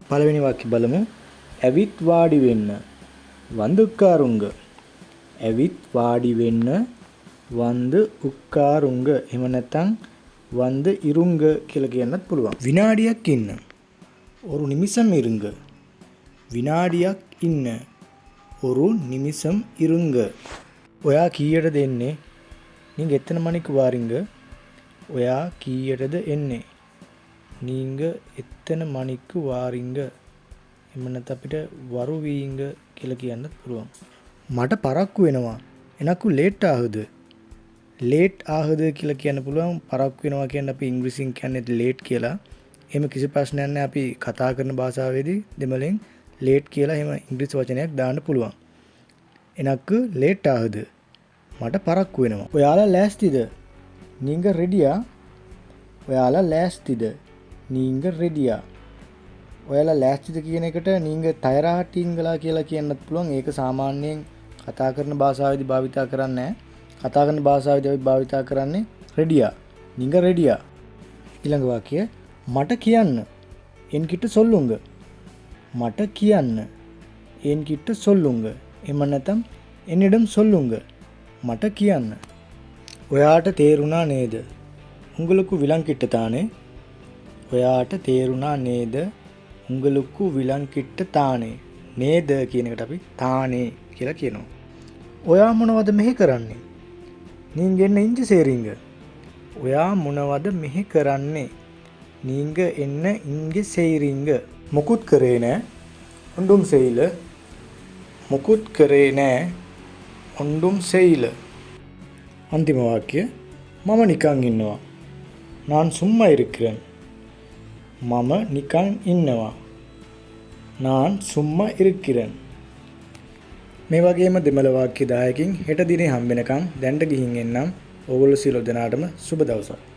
පළවෙනි වාක්‍ය බලමු. ඇවිත් වාඩි වෙන්න වන්ද උක්කාරුංග. ඇවිත් වාඩි වෙන්න වන්ද උක්කාරුංග. එහෙම නැත්නම් වන්ද ඉරුංග කියලා කියන්නත් පුළුවන්. විනාඩියක් ඉන්න. ஒரு நிமிஷம் இருங்க. විනාඩියක් ඉන්න. ஒரு நிமிஷம் இருங்க. ඔයා කීයටද එන්නේ? நீங்க எத்தனை மணிக்கு வாரீங்க? ඔයා කීයටද එන්නේ? நீங்க எத்தனை மணிக்கு வாரீங்க? එහෙම නැත්නම් අපිට වරුවීංග කියලා කියන්නත් පුළුවන්. මට පරක්කු වෙනවා. එනකු ලේට් ආහුද? ලේට් ආහුද කියලා කියන්න පුළුවන්. පරක්කු වෙනවා කියන්නේ අපි ඉංග්‍රීසියෙන් කියන්නේ ලේට් කියලා. එහෙම කිසි ප්‍රශ්නයක් නැහැ. අපි කතා කරන භාෂාවේදී දෙමළෙන් ලේට් කියලා එහෙම ඉංග්‍රීසි වචනයක් දාන්න පුළුවන්. එනකු ලේට් ආහුද? මට පරක්කු වෙනවා. ඔයාලා ලෑස්තිද? நீங்க ரெடியா? ඔයාලා ලෑස්තිද? நீங்க ரெடியா? ඔයාලා ලෑස්තිද කියන එකට நீங்க තයරාටිංගලා කියලා කියන්නත් පුළුවන්. ඒක සාමාන්‍යයෙන් කතා කරන භාෂාවේදී භාවිතා කරන්නේ නැහැ. කතා කරන භාෂාවේදී අපි භාවිතා කරන්නේ ரெடியா. நீங்க ரெடியா? ඊළඟ වාක්‍යය මට කියන්න. එන්කිට சொல்லுங்க. මට කියන්න. එන්කිට சொல்லுங்க. එහෙම නැත්නම් என்னிடம் சொல்லுங்க. මට කියන්න. ඔයාට තේරුණා නේද? உங்களுக்கு விளங்கிட்டுதானே? ඔයාට තේරුණා නේද? உங்களுக்கு விளங்கிட்டுதானே? නේද කියන එකට අපි තානේ කියලා කියනවා. ඔයා මොනවද මෙහෙ කරන්නේ? நீங்க என்ன இஞ்சு செய்றீங்க? ඔයා මොනවද මෙහෙ කරන්නේ? நீங்க என்ன இங்க செய்றீங்க? මොකුත් කරේ නෑ. ஒன்றும் செய்யல. මොකුත් කරේ නෑ. ஒன்றும் செய்யல. அந்திம வாக்கிய மம நிக்காங் இன்னவா. நான் சும்மா இருக்கிறேன். மம நிக்காங் இன்னவா. நான் சும்மா இருக்கிறேன். මේ වගේම දෙමළ වාක්‍ය 10කින් හෙට දිනේ හම්බ වෙනකම් දැන්ට ගිහින් එන්නම්. ඕගොල්ලෝ සියලු දෙනාටම සුබ දවසක්.